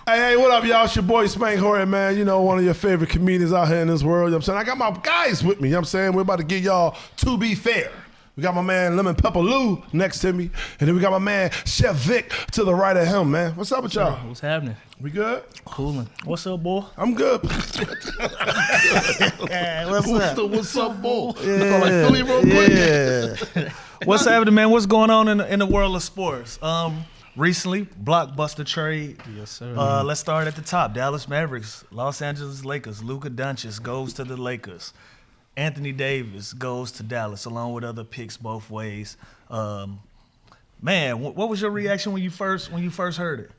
Hey, what up, y'all? It's your boy Spank Horton, man. You know, one of your favorite comedians out here in this world. You know what I'm saying? I got my guys with me. You know what I'm saying? We're about to get y'all To Be Fair. We got my man Lemon Pepper Lou next to me. And then we got my man Chef Vic to the right of him, man. What's up with y'all? What's happening? We good? Coolin'. What's up, boy? I'm good. What's up? What's up, boy? Yeah. Like Philly real quick. Yeah. What's happening, man? What's going on in the world of sports? Recently, Blockbuster trade. Yes, sir. Let's start at the top. Dallas Mavericks, Los Angeles Lakers. Luka Doncic goes to the Lakers. Anthony Davis goes to Dallas, along with other picks both ways. Man, what was your reaction when you first heard it?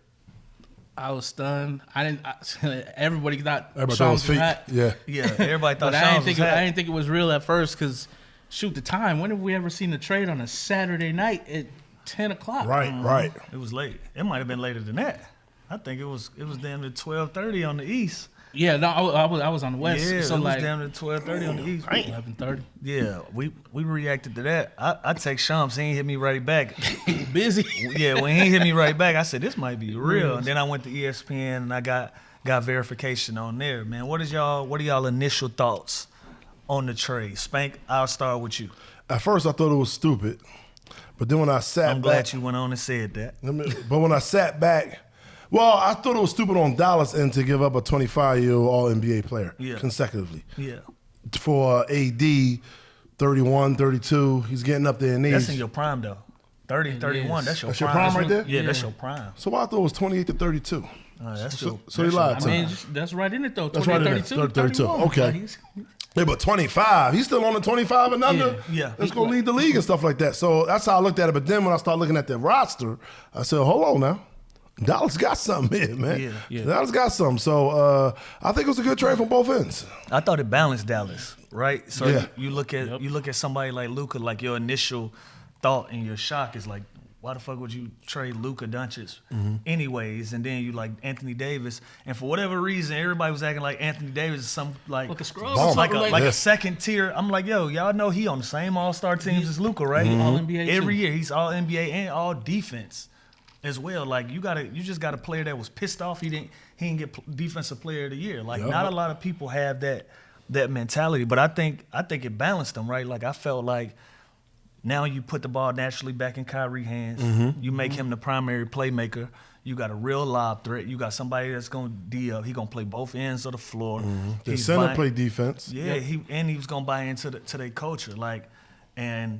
I was stunned. Everybody thought Everybody Shams thought it was fake. hot. Yeah. Yeah, everybody thought But Shams was hot. I didn't think it was real at first because, shoot, the time. When have we ever seen a trade on a Saturday night at 10 o'clock? Right. It was late. It might have been later than that. I think it was damn near 12:30 on the East. Yeah, no, I was on the West. Yeah, so it was like damn near 12:30 on the East. 11:30. Yeah, we reacted to that. I text Shams, he ain't hit me right back. Busy. Yeah, when he hit me right back, I said this might be real. And then I went to ESPN and I got verification on there. Man, what are y'all initial thoughts on the trade? Spank, I'll start with you. At first, I thought it was stupid. But then when I sat I'm back. glad you went on and said that. But when I sat back, well, I thought it was stupid on Dallas end to give up a 25-year-old All-NBA player consecutively. Yeah. For AD, 31, 32, he's getting up there in age. That's in your prime, though. 30, 31, that's your That's your prime. prime right there? Yeah, that's your prime. So I thought it was 28 to 32. That's So your, he lied I to me. mean, that's right in it though. That's 28, right in it. 32, 32. 31. Okay. Like, Yeah, but 25, he's still on the 25 and under. Yeah. Let's go lead the league and stuff like that. So that's how I looked at it. But then when I started looking at the roster, I said, hold on now. Dallas got something here, man. Yeah. Dallas got something. So I think it was a good trade from both ends. I thought it balanced Dallas, right? So Yeah. you look at somebody like Luka, like your initial thought and your shock is like, why the fuck would you trade Luka Doncic anyways? And then you like Anthony Davis, and for whatever reason, everybody was acting like Anthony Davis is some like a scrub. Bomb. like Yeah. a second tier. I'm like, yo, y'all know he on the same All-Star teams as Luka, right? All NBA Every too. year he's All NBA and All Defense as well. Like you just got a player that was pissed off he didn't get Defensive Player of the Year. Like not a lot of people have that mentality, but I think it balanced them, right? Like I felt like now you put the ball naturally back in Kyrie's hands. You make him the primary playmaker. You got a real lob threat. You got somebody that's going to D up. He going to play both ends of the floor. The center play defense. Yeah, he was going to buy into their culture. Like, and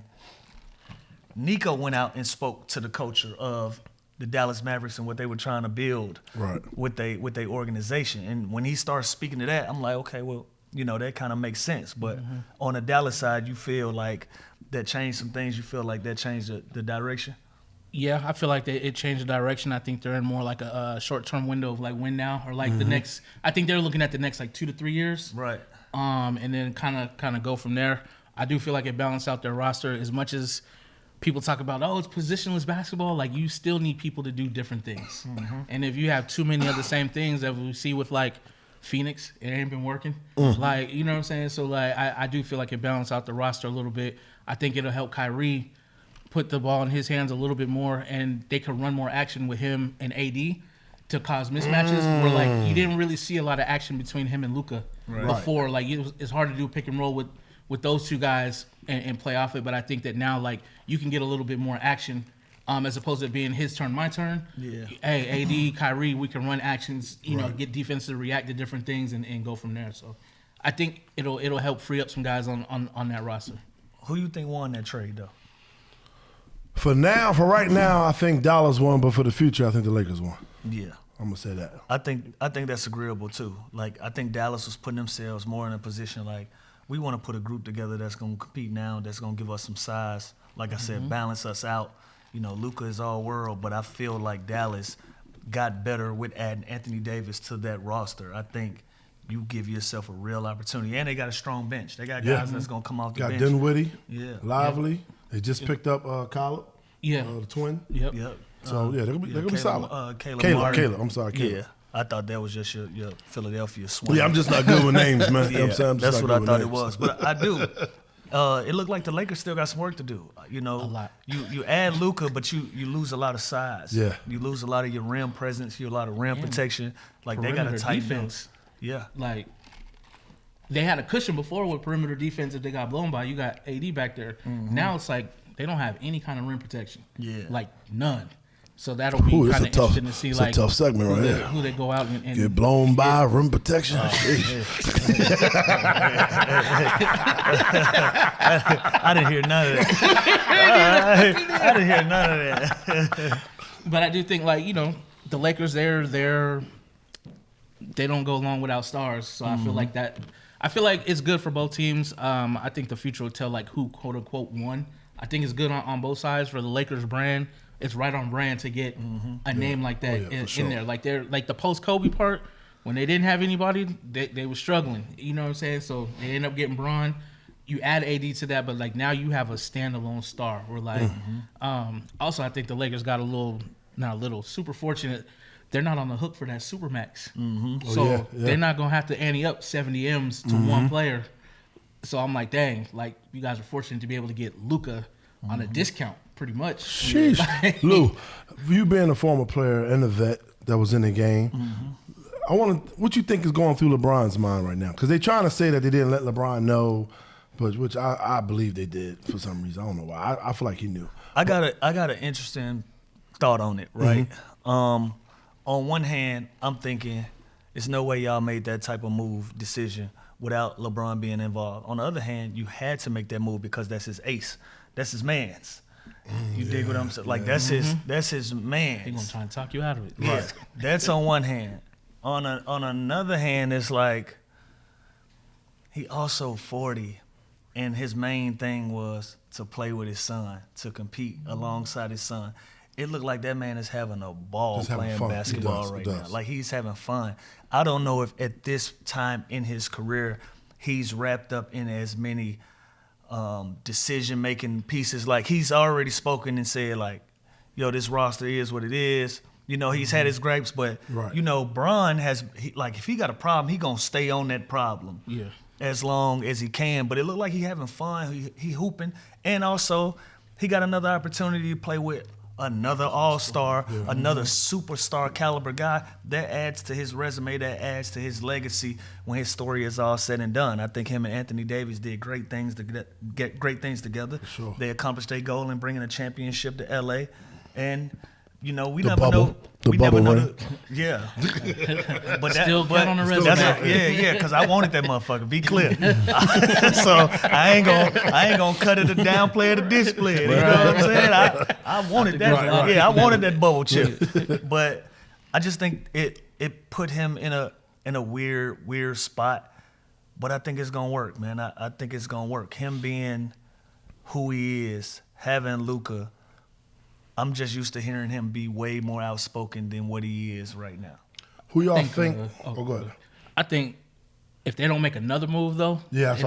Nico went out and spoke to the culture of the Dallas Mavericks and what they were trying to build with their organization. And when he starts speaking to that, I'm like, okay, well, you know, that kind of makes sense. But on the Dallas side, you feel like that changed some things. You feel like that changed the direction? Yeah, I feel like it changed the direction. I think they're in more like a short-term window of like win now or like the next. I think they're looking at the next like 2 to 3 years. Right. And then kind of go from there. I do feel like it balanced out their roster as much as people talk about, it's positionless basketball. Like you still need people to do different things. And if you have too many of the same things that we see with like Phoenix, it ain't been working. Like, you know what I'm saying? So like I do feel like it balanced out the roster a little bit. I think it'll help Kyrie put the ball in his hands a little bit more, and they could run more action with him and AD to cause mismatches. Where like you didn't really see a lot of action between him and Luka before. Like it's hard to do pick and roll with those two guys and play off it. But I think that now like you can get a little bit more action. As opposed to it being his turn, my turn. Yeah. Hey, AD, Kyrie, we can run actions, you know, get defense to react to different things and go from there. So I think it'll help free up some guys on that roster. Who you think won that trade, though? For right now, I think Dallas won, but for the future, I think the Lakers won. Yeah. I'm going to say that. I think that's agreeable, too. Like, I think Dallas was putting themselves more in a position like, we want to put a group together that's going to compete now, that's going to give us some size. Like I said, balance us out. You know, Luka is all world, but I feel like Dallas got better with adding Anthony Davis to that roster. I think you give yourself a real opportunity. And they got a strong bench. They got guys that's going to come off the bench. Got Dinwiddie, Yeah. Lively. They just picked up Collin, the twin. Yep. So, they're going to be solid. Caleb. I'm sorry, Caleb. Yeah. I thought that was just your Philadelphia swing. Yeah, I'm just not good with names, man. You know what I'm saying? That's what I thought it was. But It looked like the Lakers still got some work to do. You know, A lot. You add Luka, but you lose a lot of size. Yeah. You lose a lot of your rim presence, a lot of rim protection. Like they got a Perimeter tight defense. Yeah. Like they had a cushion before with perimeter defense. If they got blown by, you got AD back there. Now it's like they don't have any kind of rim protection. Yeah. Like none. So that'll be Ooh, kind it's of a tough, interesting to see it's like a tough segment right here. who they go out and Get blown by rim protection. I didn't hear none of that. I didn't hear none of that. But I do think, like, you know, the Lakers, they don't go long without stars. So I feel like that. I feel like it's good for both teams. I think the future will tell, like, who quote unquote won. I think it's good on both sides. For the Lakers brand, it's right on brand to get a name like that in there. Like they're like the post Kobe part, when they didn't have anybody, they were struggling. You know what I'm saying? So they end up getting Bron. You add AD to that, but like now you have a standalone star. We're like, also I think the Lakers got super fortunate. They're not on the hook for that Supermax. So they're not gonna have to ante up 70 M's to one player. So I'm like, dang, like you guys are fortunate to be able to get Luka on a discount, pretty much. Sheesh. Lou, you being a former player and a vet that was in the game, what you think is going through LeBron's mind right now? Because they're trying to say that they didn't let LeBron know, but which I believe they did for some reason. I don't know why. I feel like he knew. I got an interesting thought on it, right? On one hand, I'm thinking there's no way y'all made that type of decision without LeBron being involved. On the other hand, you had to make that move because that's his ace. That's his man's. You dig what I'm saying? Like that's his man's. They're gonna try and talk you out of it. Yeah, right. That's on one hand. On another hand, it's like he also 40, and his main thing was to play with his son, to compete alongside his son. It looked like that man is having a ball playing basketball right now. Like he's having fun. I don't know if at this time in his career he's wrapped up in as many decision-making pieces. Like he's already spoken and said like, yo, this roster is what it is. You know, he's had his gripes, but you know, Bron has if he got a problem, he gonna stay on that problem. Yeah. As long as he can. But it looked like he having fun. He hooping, and also he got another opportunity to play with another all-star, another superstar caliber guy. That adds to his resume, that adds to his legacy when his story is all said and done. I think him and Anthony Davis did great things to get great things together. For sure. They accomplished their goal in bringing a championship to LA. And you know, we never know. We never know. Yeah. But still got on the resume. Yeah, because I wanted that motherfucker. Be clear. So I ain't gonna cut it to downplay it or display it. You know what I'm saying? I wanted that. Yeah, I wanted that bubble chip. But I just think it put him in a weird spot. But I think it's gonna work, man. I think it's gonna work. Him being who he is, having Luka. I'm just used to hearing him be way more outspoken than what he is right now. Who y'all think? Go ahead. I think if they don't make another move though, and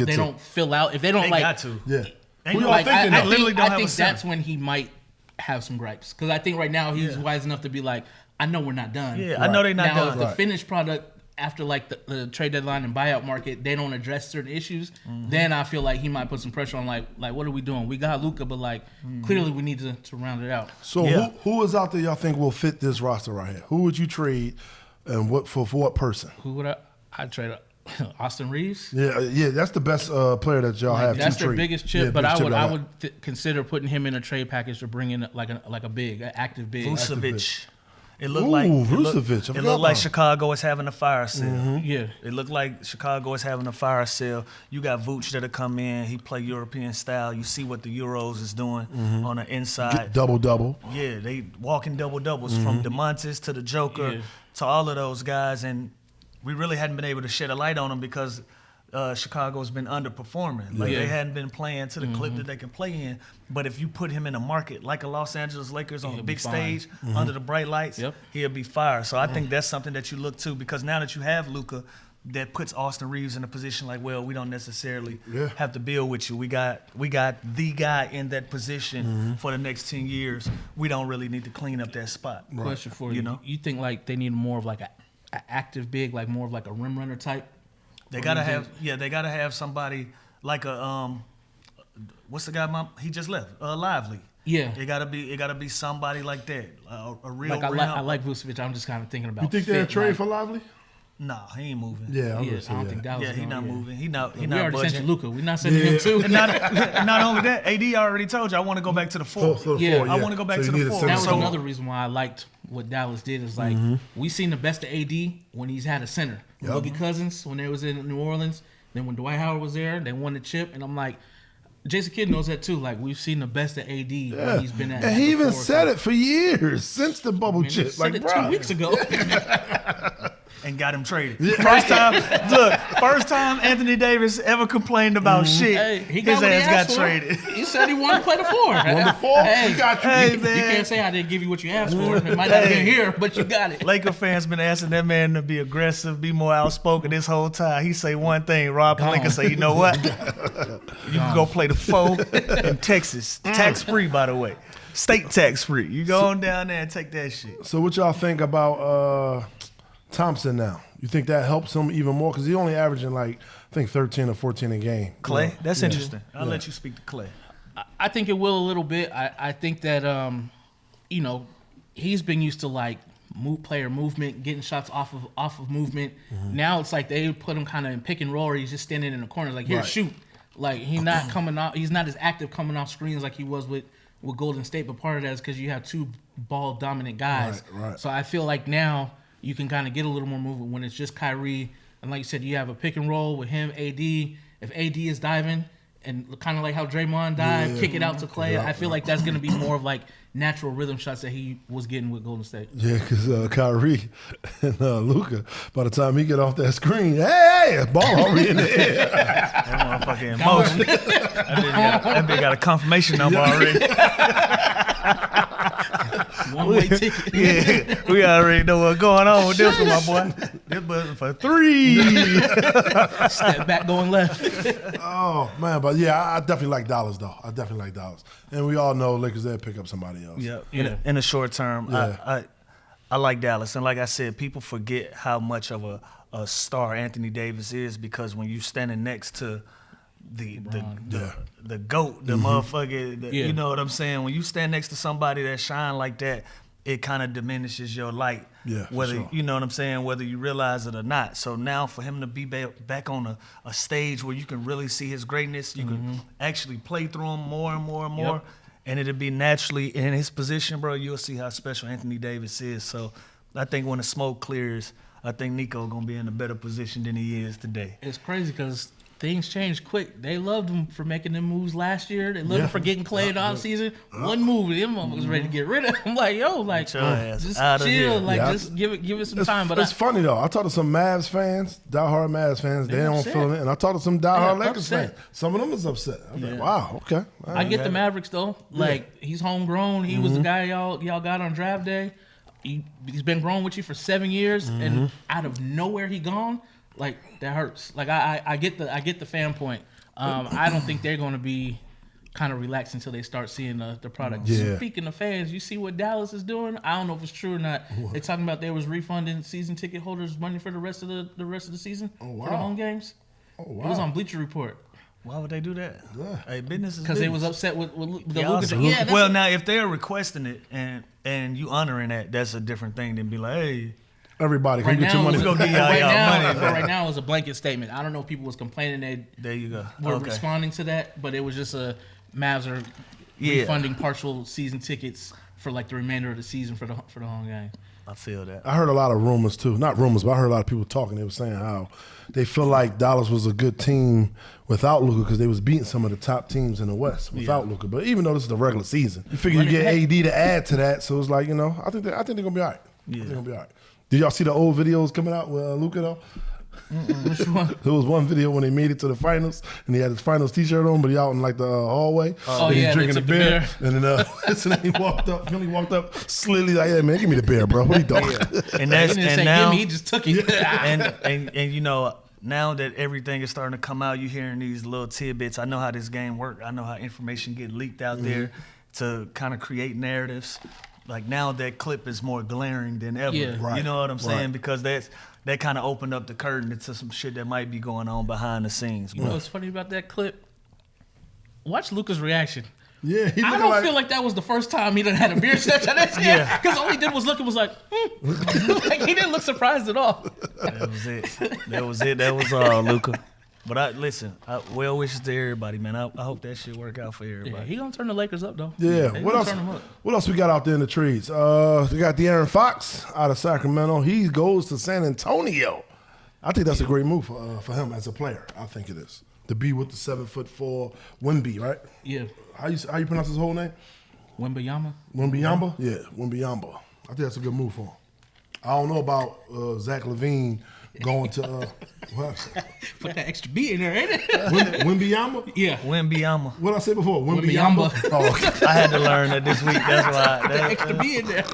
they don't fill out. If they don't got to. Yeah. Who y'all thinking? I think that's when he might have some gripes because I think right now he's wise enough to be like, I know we're not done. Yeah, I know they're not now, done. Now, if the finished product after like the trade deadline and buyout market, they don't address certain issues, then I feel like he might put some pressure on like what are we doing? We got Luka, but like clearly we need to round it out. So who is out there y'all think will fit this roster right here? Who would you trade and what for what person? Who would I'd trade Austin Reeves? Yeah, that's the best player that y'all have. That's their biggest chip, yeah, but I would consider putting him in a trade package to bring in like an active big. Vucevic. It looked like Chicago is having a fire sale. Yeah. It looked like Chicago is having a fire sale. You got Vooch that'll come in. He play European style. You see what the Euros is doing on the inside. Double. Yeah, they walking double-doubles from DeMontis to the Joker to all of those guys. And we really hadn't been able to shed a light on them because Chicago's been underperforming. They hadn't been playing to the clip that they can play in. But if you put him in a market like a Los Angeles Lakers on a big stage under the bright lights, he'll be fire. So I think that's something that you look to because now that you have Luka, that puts Austin Reeves in a position like, well, we don't necessarily have to build with you. We got the guy in that position for the next 10 years. We don't really need to clean up that spot. Right. Question for you. You think like they need more of like an active big, like more of like a rim runner type? They gotta have somebody like a what's the guy? He just left. Lively. Yeah. It gotta be somebody like that. A real. Like I like Vucevic. I'm just kind of thinking about. You think they'll trade for Lively? Nah, he ain't moving. Yeah, I don't think that was. Yeah, he not moving. He not. We not already budging. sent you Luka. We're not sending him too. And not only that, AD already told you I want to go back to the four. I want to go back to the four. That was another reason why I liked what Dallas did. Is like we seen the best of AD when he's had a center. Boogie Cousins when they was in New Orleans. Then when Dwight Howard was there, they won the chip. And I'm like, Jason Kidd knows that too. Like we've seen the best of AD when he's been at. And he even said it for years since the bubble chip. Like 2 weeks ago. And got him traded. First time Anthony Davis ever complained about shit. Hey, his ass got traded. He said he wanted to play the four. Hey, got you. Hey, You man. can't say I didn't give you what you asked for. It might not have been here, but you got it. Laker fans been asking that man to be aggressive, be more outspoken this whole time. He say one thing, Rob Pelinka say, you know what? You can go play the four in Texas. Tax free, by the way. State tax free. You go on down there and take that shit. So what y'all think about Thompson now? You think that helps him even more? Because he's only averaging like, I think 13 or 14 a game. Klay? That's interesting. I'll let you speak to Klay. I think it will a little bit. I think that, he's been used to like player movement, getting shots off of movement. Now it's like they put him kind of in pick and roll, or he's just standing in the corner like, here, shoot. Like he's not coming off. He's not as active coming off screens like he was with Golden State. But part of that is because you have two ball dominant guys. Right. So I feel like now you can kind of get a little more movement when it's just Kyrie. And like you said, you have a pick and roll with him, AD. If AD is diving and kind of like how Draymond dived, kick it out to Klay, I feel like that's going to be more of like natural rhythm shots that he was getting with Golden State. Yeah, because Kyrie and Luka, by the time he get off that screen, hey, ball already in the air. That motherfucker in motion. That bitch got a confirmation number already. One-way ticket. Yeah, we already know what's going on with this one, my boy. This button for 3. Step back going left. Oh, man, but yeah, I definitely like Dallas, though. I definitely like Dallas. And we all know Lakers, they'll pick up somebody else. Yeah. In the short term, I like Dallas. And like I said, people forget how much of a star Anthony Davis is because when you standing next to the GOAT, the motherfucker, you know what I'm saying? When you stand next to somebody that shine like that, it kind of diminishes your light. Yeah, whether sure. you know what I'm saying, whether you realize it or not. So now for him to be back on a stage where you can really see his greatness, you can actually play through him more and more and more, and it'll be naturally in his position, bro. You'll see how special Anthony Davis is. So I think when the smoke clears, I think Nico gonna be in a better position than he is today. It's crazy because things change quick. They loved him for making them moves last year. They loved him for getting Klay in the offseason. One move, them motherfuckers ready to get rid of him. Like, yo, like, just chill. Like, just give it some time. But it's funny, though. I talked to some Mavs fans, diehard Mavs fans. They don't feel it. And I talked to some diehard Lakers fans. Some of them is upset. I'm like, wow, okay. I get the Mavericks, though. Like, he's homegrown. He was the guy y'all got on draft day. He's been growing with you for 7 years. And out of nowhere he gone. Like, that hurts. Like, I get the fan point. I don't think they're going to be kind of relaxed until they start seeing the product. Yeah. Speaking of fans, you see what Dallas is doing? I don't know if it's true or not. They're talking about they was refunding season ticket holders money for the rest of the season for the home games. Oh, wow. It was on Bleacher Report. Why would they do that? Hey, business is because they was upset with the Luka. Yeah, well, now if they're requesting it and you honoring that, that's a different thing than be like, hey. Everybody can get your money. Right now, it was a blanket statement. I don't know if people was complaining there you go. Were responding to that, but it was just Mavs are refunding partial season tickets for like the remainder of the season for the home game. I feel that. I heard a lot of rumors too. Not rumors, but I heard a lot of people talking. They were saying how they feel like Dallas was a good team without Luka because they was beating some of the top teams in the West without Luka. But even though this is the regular season, you figure you get AD to add to that, so it's like, you know, I think they're gonna be all right. I think they're gonna be all right. Did y'all see the old videos coming out with Luka though? Which one? There was one video when they made it to the finals and he had his finals t-shirt on, but he out in like the hallway. He's drinking the beer. And then he walked up, slowly like, yeah, man, give me the beer, bro. What are you doing? And that's now he just took it. and you know, now that everything is starting to come out, you hearing these little tidbits. I know how this game works. I know how information get leaked out there to kind of create narratives. Like now that clip is more glaring than ever. Yeah. Right. You know what I'm saying? Because that kind of opened up the curtain into some shit that might be going on behind the scenes. You know what's funny about that clip? watch Luka's reaction. Yeah, he I don't feel like that was the first time he done had a beer session. Yeah, because all he did was look and was like, like he didn't look surprised at all. That was it. That was all, Luka. But listen, well wishes to everybody, man. I hope that shit work out for everybody. Yeah, he gonna turn the Lakers up though. Yeah. What else? What else we got out there in the trades? We got De'Aaron Fox out of Sacramento. He goes to San Antonio. I think that's a great move for him as a player. I think it is to be with the 7'4" Wemby, right? Yeah. How you pronounce his whole name? Wembanyama. Wembanyama? Yeah, Wembanyama. I think that's a good move for him. I don't know about Zach LaVine going to what? Put that extra B in there, ain't it? Wembanyama? Yeah. Wembanyama. What did I say before? Wembanyama. Oh, okay. I had to learn that this week. That's why. That extra B in there.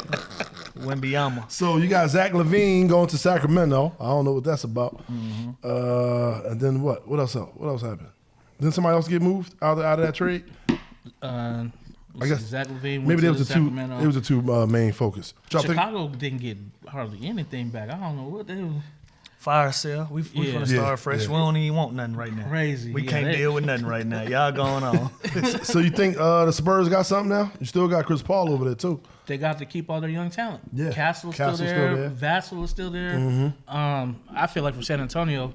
Wembanyama. So you got Zach LaVine going to Sacramento. I don't know what that's about. And then what? What else? What else happened? Didn't somebody else get moved out of that trade? I guess Zach LaVine went maybe there to was Sacramento. It was the two main focus. Chicago didn't get hardly anything back. I don't know what they were. Fire sale. We finna start fresh. Yeah. We don't even want nothing right now. Crazy. We can't deal with nothing right now. Y'all going on. So you think the Spurs got something now? You still got Chris Paul over there too. They got to keep all their young talent. Yeah. Castle's still there. Vassell is still there. I feel like for San Antonio,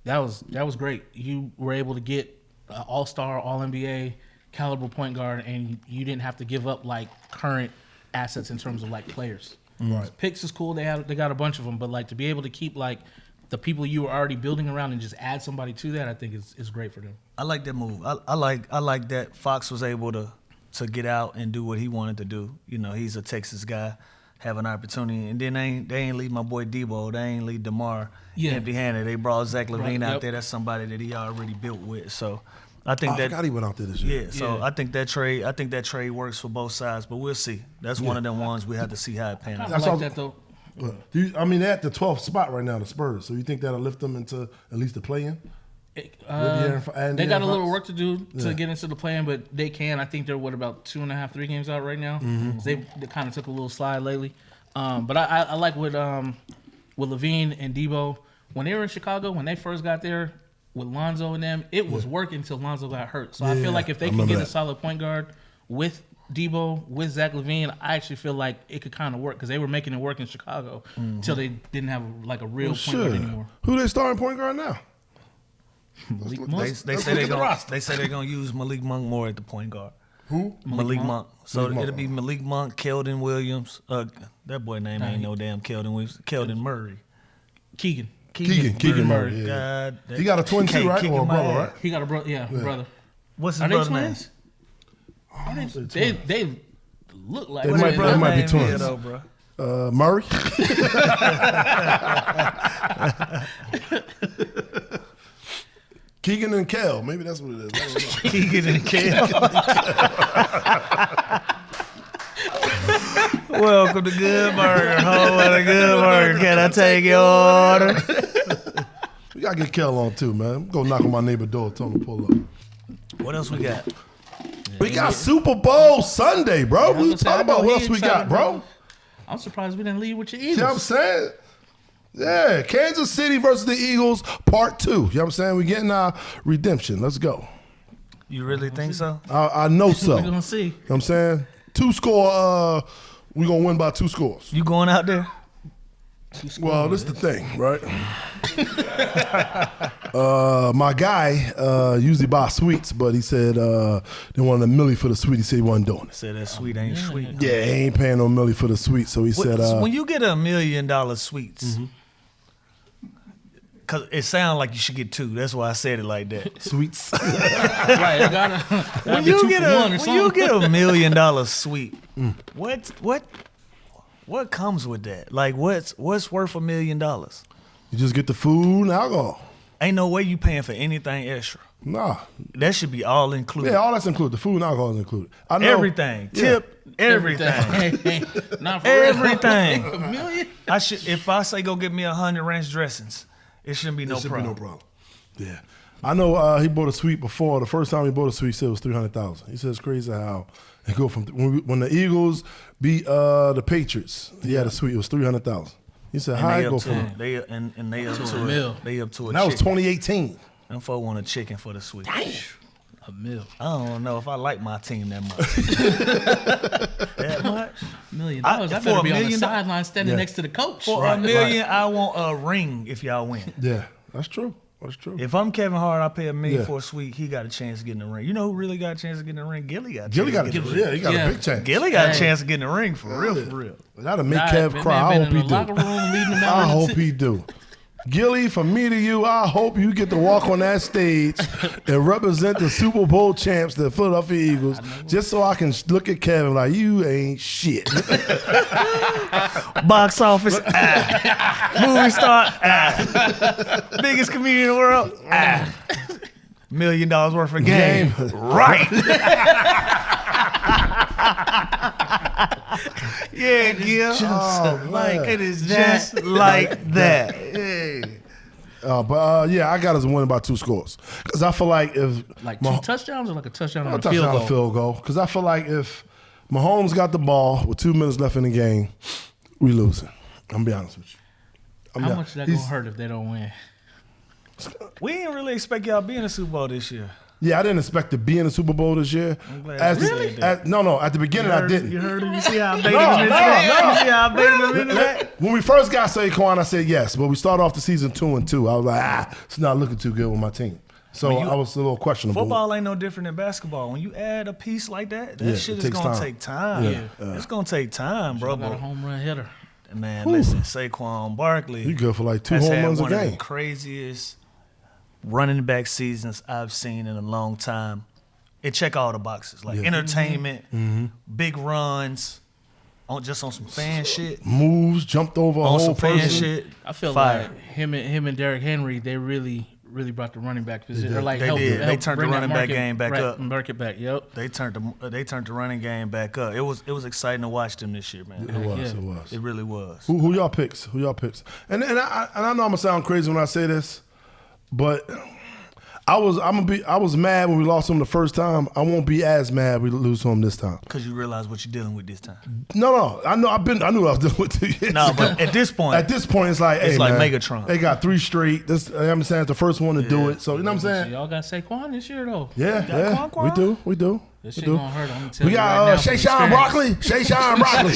that was great. You were able to get an all-star, all-NBA caliber point guard, and you didn't have to give up like current assets in terms of like players. Right. Picks is cool. They got a bunch of them, but like to be able to keep like the people you were already building around and just add somebody to that, I think is great for them. I like that move. I like that Fox was able to get out and do what he wanted to do. You know, he's a Texas guy, have an opportunity, and then they ain't leave my boy Debo. They ain't leave DeMar empty-handed. They brought Zach LaVine out there. That's somebody that he already built with. So I think I forgot he went out there this year. Yeah. So I think that trade works for both sides, but we'll see. That's one of them ones we have to see how it pans out. I like that though. They're at the 12th spot right now, the Spurs. So you think that'll lift them into at least the play-in? They got a little work to do to get into the play-in, but they can. I think they're about 2.5, 3 games out right now. They kind of took a little slide lately. But I like with LaVine and Debo, when they were in Chicago, when they first got there with Lonzo and them, it was working until Lonzo got hurt. So I feel like if they can get a solid point guard with Debo, with Zach LaVine, I actually feel like it could kind of work because they were making it work in Chicago until they didn't have like a real point guard anymore. Who they starting point guard now? Malik Monk. They say they're gonna use Malik Monk more at the point guard. Who? Malik Monk. So Malik it'll be Malik Monk, Keldon Williams. That boy name ain't no damn Keldon Williams. Keldon Murray. Keegan Murray. Yeah. God, he got a twin too, right? Or a brother, right? He got a brother. Brother. What's his Are they brother name? twins? They look like They might be twins. Though, bro? Murray. Keegan and Kel. Maybe that's what it is. I don't know. Keegan and Kel. Welcome to Good Burger. Home of the Good Burger. Can I take your order? We gotta get Kel on too, man. Go knock on my neighbor's door. Tell him to pull up. What else we got? We got Super Bowl Sunday, bro. We talking about what else we got, bro. I'm surprised we didn't lead with your You know what I'm Eagles. saying? Yeah, Kansas City versus the Eagles, part 2. You know what I'm saying? We getting our redemption. Let's go. You really think so? I know so. We're gonna see. You know what I'm saying? 2 score, we gonna win by 2 scores. You going out there? Well, this is the thing, right? My guy usually buys sweets, but he said they wanted a milli for the sweet. He said he wasn't doing it. Said that sweet ain't sweet. Yeah, he ain't paying no milli for the sweet, so he said. When you get $1 million sweets, cause it sounds like you should get 2. That's why I said it like that. Sweets. Right, I gotta When you get $1 million sweet, what comes with that? Like what's worth $1 million? You just get the food and alcohol. Ain't no way you paying for anything extra. Nah. That should be all included. Yeah, all that's included. The food and alcohol is included. I know. Everything. Tip. Everything. Not for real. Everything. $1 million? If I say go get me 100 ranch dressings, it shouldn't be no problem. Yeah. I know he bought a suite before. The first time he bought a suite, he said it was $300,000. He said it's crazy how it go from when the Eagles beat the Patriots. He had a suite. It was $300,000. He said, "How it go from?" They up to $1 million. They up to a. And that was chicken. 2018. Them folk want a chicken for the suite. I $1 million. I don't know if I like my team that much. That much? $1 million. I for better $1 be on the million sideline standing next to the coach. For $1 million, I want a ring if y'all win. Yeah, that's true. That's true. If I'm Kevin Hart, I pay $1 million Yeah. for a suite. He got a chance of getting the ring. You know who really got a chance of getting the ring? Gillie got a Gillie chance got of a getting the ring. he got a big chance. Gillie got a chance of getting the ring for real, for real. That'll make Nah, Kev man, cry. man I been hope in he the do. locker room leading them out I on the hope tip. he do. Gillie, from me to you, I hope you get to walk on that stage and represent the Super Bowl champs, the Philadelphia Eagles, just so I can look at Kevin like, you ain't shit. Box office, movie star, biggest comedian in the world, $1 million worth of game. Right. Yeah, Gil. Oh, like man. it is just like that. Hey. Yeah, I got us winning by 2 scores. Because I feel like if Like 2 touchdowns or like a touchdown a on a field touchdown, goal? a field goal. Because I feel like if Mahomes got the ball with 2 minutes left in the game, we losing. I'm gonna be honest with you. How much is that going to hurt if they don't win? We didn't really expect y'all to be in the Super Bowl this year. Yeah, I didn't expect to be in the Super Bowl this year. I'm glad As you the- said that. no, at the beginning I didn't. You heard him? You see how I baited No, him into no, that? no. You see how I baited him into that? When we first got Saquon, I said yes, but we started off the season 2-2. I was like, it's not looking too good with my team. So I was a little questionable. Football ain't no different than basketball. When you add a piece like that, Yeah, shit it is takes gonna time. take time. Yeah. It's gonna take time, bro. I got a home run hitter. Man, listen, Saquon Barkley. You good for like 2 has home had runs a one of the game. craziest running back seasons I've seen in a long time. It check all the boxes, like entertainment, big runs, on some fan shit, Moves, jumped over a on whole some fan person. shit. I feel Fire. like him and Derrick Henry, they really brought the running back position. Or like They helped- did. They helped turned the bring that running back market game back up. Market back, yep. They turned the running game back up. It was exciting to watch them this year, man. It was. It really was. Who y'all picks? Who y'all picks? And I know I'm gonna sound crazy when I say this, but I was mad when we lost him the first time. I won't be as mad when we lose to him this time. Because you realize what you're dealing with this time. No. I knew what I was dealing with 2 years No, ago. but at this point, At this point, it's like, hey, like man, Megatron. They got 3 straight. This, I'm saying, it's the first one to do it. So you know what I'm saying? Y'all got Saquon this year though. Yeah. Quan? We do. This We shit do. gonna hurt. I'm gonna tell We you got right now. Shay from Sean experience. Broccoli. Shay Sean Broccoli.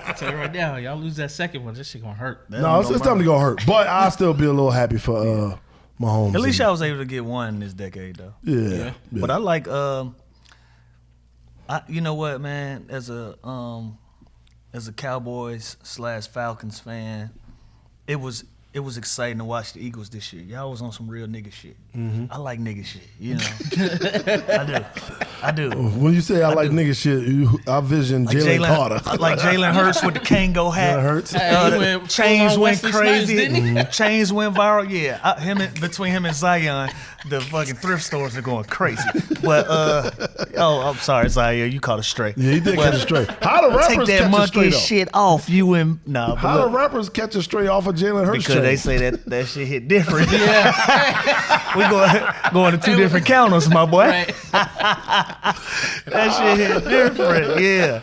I'll tell you right now, y'all lose that second one, this shit gonna hurt. No, it's time to go hurt. But I'll still be a little happy for Mahomes. At least y'all was able to get one this decade, though. Yeah. But I like, you know what, man? As a Cowboys / Falcons fan, it was exciting to watch the Eagles this year. Y'all was on some real nigga shit. I like nigga shit, you know. I do. When you say I like nigga shit, I vision Like Jalen Carter. I like Jalen Hurts with the Kango hat. Jalen Hurts. Hey, he The went chains full-on went Wesley Snipes, crazy. didn't he? Chains went viral. Yeah, between him and Zion, the fucking thrift stores are going crazy. But I'm sorry, Zion, you caught a stray. Yeah, he did catch a straight. How the rappers Take that catch a monkey straight off? shit off you and nah. How But the look, rappers catch a straight off of Jalen Hurts? because they say that shit hit different. Yeah, we going to 2 different counters, my boy. Right. That shit hit different, yeah.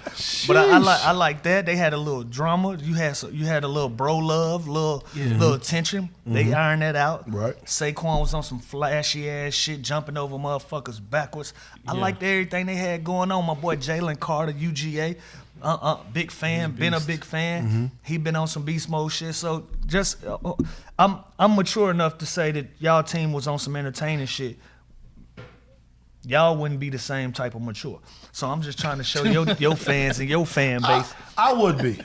But I like that. They had a little drama. You had a little bro love, little tension. They ironed that out. Right. Saquon was on some flashy ass shit, jumping over motherfuckers backwards. I liked everything they had going on. My boy Jalen Carter, UGA. Big fan, been a big fan. He been on some beast mode shit. So just, I'm mature enough to say that y'all team was on some entertaining shit. Y'all wouldn't be the same type of mature. So I'm just trying to show your fans and your fan base. I would be.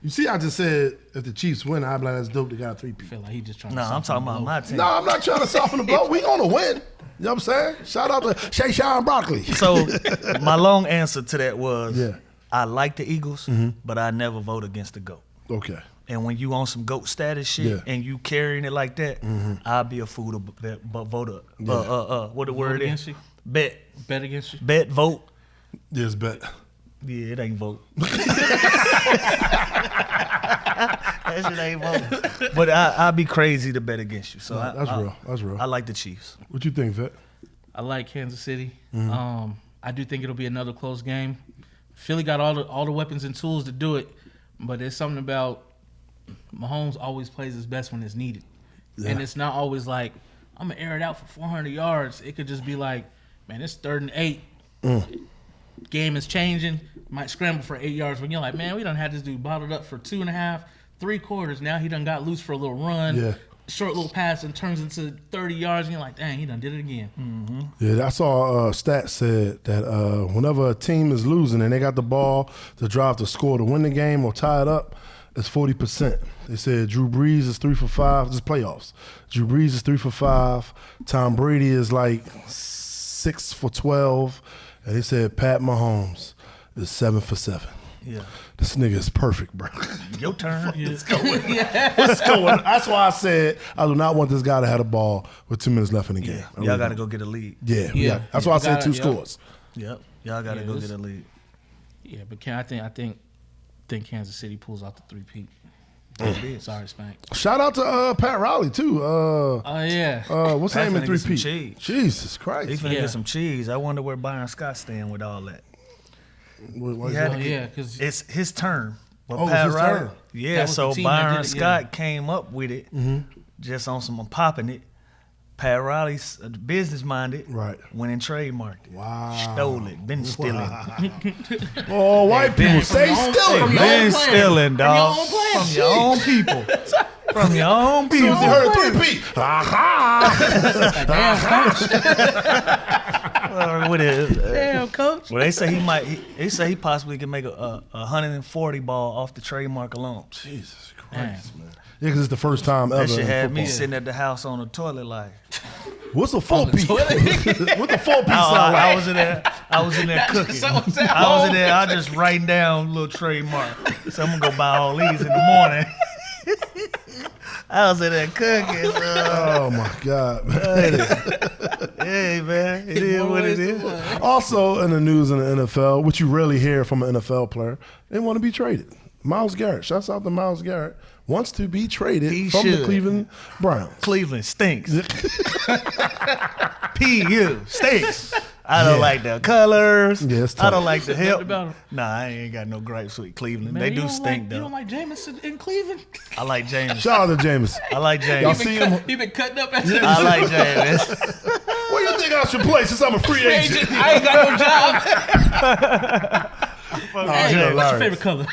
You see, I just said if the Chiefs win, I'd be like, that's dope. They got 3 I people. feel like he just trying No, to I'm talking about my team. No, I'm not trying to soften the blow. We gonna win. You know what I'm saying? Shout out to Shay Sean Broccoli. So my long answer to that was, Yeah. I like the Eagles, but I never vote against the GOAT. Okay. And when you on some GOAT status shit Yeah. and you carrying it like that, I'll be a fool to vote up. What the word against is? you? Bet, against you. vote. Yes, bet. Yeah, it ain't vote. That shit ain't vote. But I'd be crazy to bet against you. So That's real. That's real. I like the Chiefs. What you think, Vet? I like Kansas City. I do think it'll be another close game. Philly got all the weapons and tools to do it, but there's something about Mahomes always plays his best when it's needed. Yeah. And it's not always like, I'm gonna air it out for 400 yards. It could just be like, man, it's 3rd and 8. Game is changing. Might scramble for 8 yards. When you're like, man, we done had this dude bottled up for 2.5, 3 quarters. Now he done got loose for a little run. Yeah. Short little pass and turns into 30 yards. And you're like, dang, he done did it again. Yeah, I saw a stat said that whenever a team is losing and they got the ball to drive to score to win the game or tie it up, it's 40%. They said Drew Brees is 3 for 5. This is playoffs. Drew Brees is 3 for 5. Tom Brady is like 6 for 12. And they said Pat Mahomes is 7 for 7. Yeah. This nigga is perfect, bro. Your turn. What's going? That's why I said I do not want this guy to have the ball with 2 minutes left in the game. Yeah. Y'all got to go get a lead. Yeah. That's why I said 2 scores. Yep. Y'all got to go get a lead. Yeah, but I think Kansas City pulls out the 3-peat. Sorry, Spank. Shout out to Pat Riley too. Oh yeah. What's Pat name in finna get some 3P? cheese. Jesus Christ. He's finna get some cheese. I wonder where Byron Scott's staying with all that. What He had to Oh, get- yeah, 'cause- it's his turn. But Oh, Pat it's his Riley, turn. yeah. That was So the team that Byron did it, Scott came up with it, just on some popping it. Pat Riley's business minded, Right. went and trademarked it. Wow. Stole it, been stealing. Oh, white people say from stealing. your Been own player. stealing, dog. From your own player. From your own people. From your own people. As soon as he heard 3P. Aha. What is? Damn, coach. Well, they say he might. They say he possibly can make a 140 ball off the trademark alone. Jesus Christ, man. Yeah, because it's the first time ever. That shit in had me football. sitting at the house on the toilet like. What's a 4P? toilet? What the 4P sound I like? was in there. I was in there cooking. So what's that? I was in there. I just writing down little trademark. So I'm gonna go buy all these in the morning. I was in there cooking. Oh my God, man. Hey man, it is what it is. Also in the news in the NFL, which you rarely hear from an NFL player, they want to be traded. Myles Garrett, shouts out to Myles Garrett, wants to be traded He from the should. Cleveland Browns. Cleveland stinks. PU stinks. I don't like the colors. Yeah, it's I tough. don't like the help. about 'em. Nah, I ain't got no gripes with Cleveland. Man, they you do don't stink You though. don't like Jameson in Cleveland? I like James. Shout out to Jameis. I like Y'all James. see him? He been cutting up at I like James. Where you think I should play since I'm a free agent? I ain't got no job. Oh, Hey, he's what's your hilarious. favorite color?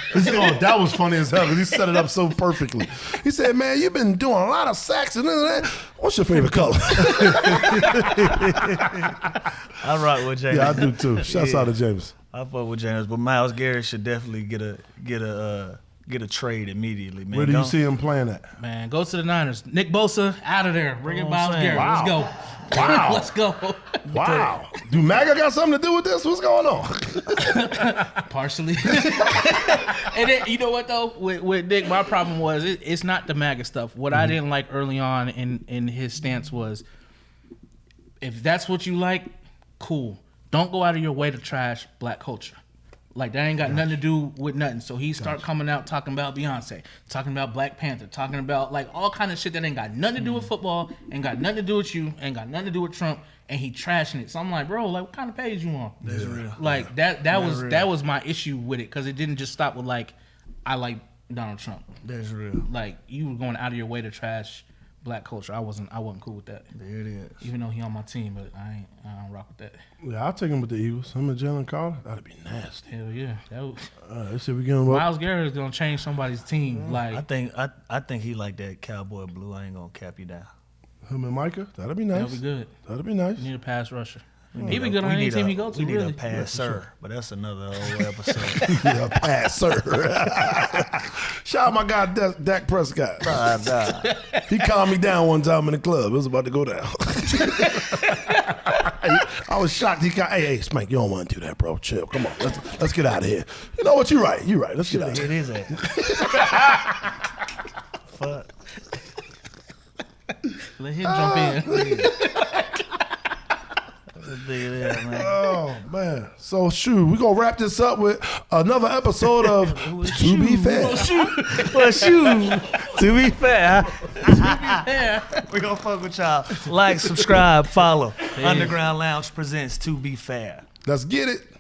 That was funny as hell because he set it up so perfectly. He said, "Man, you've been doing a lot of sacks and that. What's your favorite color?" I rock with James. Yeah, I do too. Shouts out to James. I fuck with James, but Myles Garrett should definitely get a trade immediately, man. Where do you Go- see him playing at? Man, go to the Niners. Nick Bosa, out of there. Bring in Myles Garrett. Wow. Let's go. Wow. Let's go. Wow. Do MAGA got something to do with this? What's going on? Partially. And then, you know what, though? With Nick, my problem was it's not the MAGA stuff. What I didn't like early on in his stance was, if that's what you like, cool. Don't go out of your way to trash black culture. Like, that ain't got nothing to do with nothing. So he start coming out talking about Beyonce, talking about Black Panther, talking about like all kind of shit that ain't got nothing to do with football, ain't got nothing to do with you, ain't got nothing to do with Trump, and he trashing it. So I'm like, bro, like what kind of page you on? That's real. Like that was my issue with it, because it didn't just stop with like, I like Donald Trump. That's real. Like, you were going out of your way to trash black culture. I wasn't cool with that. There it is. Even though he on my team, but I don't rock with that. Yeah, I'll take him with the Eagles. Him and Jalen Carter. That'd be nasty. Hell yeah. That was, They said we getting up. Myles Garrett is gonna change somebody's team. Like, I think he like that cowboy blue. I ain't gonna cap you down. Him and Micah. That'd be nice. that'll be good. That'd be nice. You need a pass rusher. He be good on any team he go to. We need really. a passer, but that's another whole episode. Yeah, passer. Shout out my guy Dak Prescott. He calmed me down one time in the club. It was about to go down. I was shocked. Hey, Spank, you don't want to do that, bro. Chill. Come on. Let's get out of here. You know what? You're right. Let's get out of It here. is that. Fuck. Let him jump in. Man. Oh, man. So, shoot, we're going to wrap this up with another episode of To Be Fair. Well, shoot. To be fair, Yeah. we gonna fuck with y'all. Like, subscribe, follow. Underground Lounge presents To Be Fair. Let's get it.